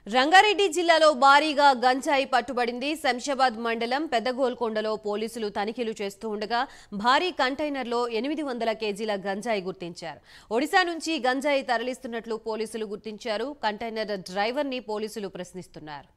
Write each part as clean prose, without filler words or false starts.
రంగారెడ్డి జిల్లాలో భారీగా గంజాయి పట్టుబడింది. శంషాబాద్ మండలం పెద్దగోల్కొండలో పోలీసులు తనిఖీలు చేస్తూ ఉండగా భారీ కంటైనర్లో 800 కేజీల గంజాయి గుర్తించారు. ఒడిశా నుంచి గంజాయి తరలిస్తున్నట్లు పోలీసులు గుర్తించారు. కంటైనర్ డ్రైవర్ని పోలీసులు ప్రశ్నిస్తున్నారు.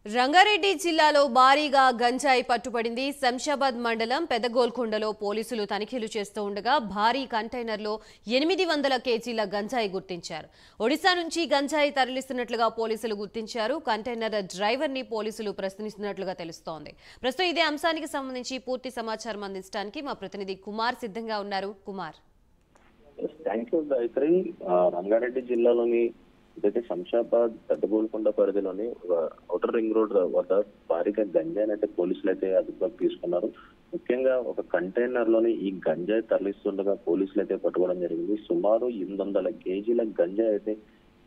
రంగారెడ్డి జిల్లాలో భారీగా గంజాయి పట్టుబడింది. శంషాబాద్ మండలం పెద్దగోల్కొండలో పోలీసులు తనిఖీలు చేస్తూ ఉండగా భారీ కంటైనర్లో 800 కేజీల గంజాయి గుర్తించారు. ఒడిశా నుంచి గంజాయి తరలిస్తున్నట్లుగా పోలీసులు గుర్తించారు. కంటైనర్ డ్రైవర్ని పోలీసులు ప్రశ్నిస్తున్నట్లుగా తెలుస్తోంది. ప్రస్తుతం ఇదే అంశానికి సంబంధించి పూర్తి సమాచారం అందించడానికి మా ప్రతినిధి కుమార్ సిద్ధంగా ఉన్నారు. కుమార్, రంగారెడ్డి జిల్లాలోని ఇదైతే శంషాబాద్ పెద్దగోల్కొండ పరిధిలోని ఔటర్ రింగ్ రోడ్ వద్ద భారీగా గంజాయిని అయితే పోలీసులు అయితే అదుపులోకి తీసుకున్నారు. ముఖ్యంగా ఒక కంటైనర్ లోని ఈ గంజాయి తరలిస్తుండగా పోలీసులు అయితే పట్టుకోవడం జరిగింది. సుమారు 800 కేజీల గంజాయి అయితే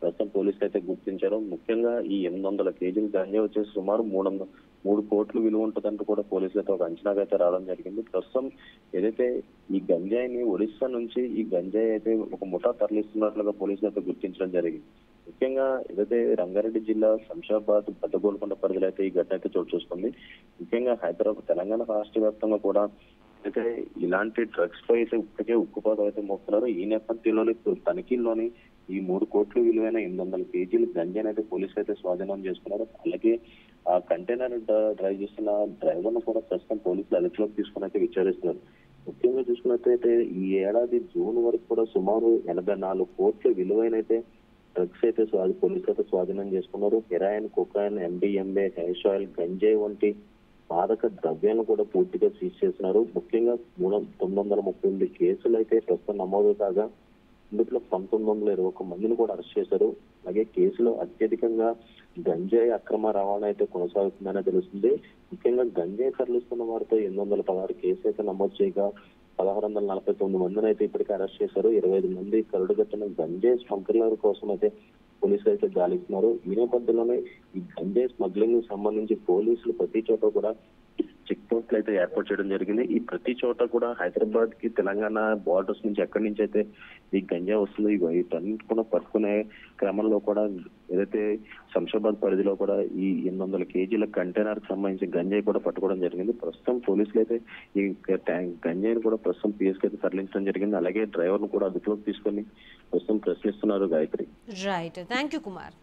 ప్రస్తుతం పోలీసులు అయితే గుర్తించారు. ముఖ్యంగా ఈ 800 కేజీల గంజాయి వచ్చేసి సుమారు 3 కోట్లు విలువ ఉంటుందంటూ కూడా పోలీసులు అయితే ఒక అంచనాగా అయితే రావడం జరిగింది. ప్రస్తుతం ఏదైతే ఈ గంజాయిని ఒడిశా నుంచి ఈ గంజాయి అయితే ఒక ముఠా తరలిస్తున్నట్లుగా పోలీసులు అయితే గుర్తించడం జరిగింది. ముఖ్యంగా ఏదైతే రంగారెడ్డి జిల్లా శంషాబాద్ పెద్దగోల్కొండ పరిధిలో అయితే ఈ ఘటన అయితే చోటు చూస్తుంది. ముఖ్యంగా హైదరాబాద్ తెలంగాణ రాష్ట్ర వ్యాప్తంగా కూడా అయితే ఇలాంటి డ్రగ్స్ పై అయితే ఇప్పటికే ఉక్కుపాదం అయితే మోస్తున్నారు. ఈ నేపథ్యంలోని తనిఖీల్లోని ఈ 3 కోట్లు విలువైన 800 కేజీల గంజాయిని అయితే పోలీసులు అయితే స్వాధీనం చేసుకున్నారు. అలాగే ఆ కంటైనర్ డ్రైవ్ చేస్తున్న డ్రైవర్ ను కూడా ప్రస్తుతం పోలీసులు అదుపులోకి తీసుకుని అయితే విచారిస్తున్నారు. ముఖ్యంగా చూసుకున్నట్లయితే ఈ ఏడాది జూన్ వరకు కూడా సుమారు 84 కోట్ల విలువైన అయితే డ్రగ్స్ అయితే పోలీసులు అయితే స్వాధీనం చేసుకున్నారు. Heroin, cocaine, MDMA, hair oil, గంజాయి వంటి మాదక ద్రవ్యాలను కూడా పూర్తిగా సీజ్ చేస్తున్నారు. ముఖ్యంగా 938 కేసులు అయితే ప్రస్తుతం నమోదు కాగా ఇందులో 1921 మందిని కూడా అరెస్ట్ చేశారు. అలాగే కేసులో అత్యధికంగా గంజాయి అక్రమ రవాణా అయితే కొనసాగుతుందని తెలుస్తుంది. ముఖ్యంగా గంజాయి తరలిస్తున్న వారితో 816 కేసులు అయితే నమోదు చేయగా 1649 మందిని అయితే ఇప్పటికే అరెస్ట్ చేశారు. 25 మంది కరుడుగట్టిన గంజాయి స్మగ్లర్ల కోసం అయితే పోలీసులు అయితే గాలిస్తున్నారు. ఈ నేపథ్యంలోనే ఈ గంజాయి స్మగ్లింగ్ సంబంధించి పోలీసులు ప్రతి చోట కూడా చెక్ పోస్టులు అయితే ఏర్పాటు చేయడం జరిగింది. ఈ ప్రతి చోట కూడా హైదరాబాద్ కి తెలంగాణ బార్డర్స్ నుంచి ఎక్కడి నుంచి అయితే ఈ గంజాయి వస్తుందో వీటన్నిటి కూడా పట్టుకునే క్రమంలో కూడా ఏదైతే శంషాబాద్ పరిధిలో కూడా ఈ 800 కేజీల కంటైనర్ కి సంబంధించి గంజాయి కూడా పట్టుకోవడం జరిగింది. ప్రస్తుతం పోలీసులు అయితే ఈ గంజాయిని కూడా ప్రస్తుతం పిఎస్కి అయితే తరలించడం జరిగింది. అలాగే డ్రైవర్ ను కూడా అదుపులోకి తీసుకొని ప్రస్తుతం ప్రశ్నిస్తున్నారు. Gayatri, right, thank you Kumar.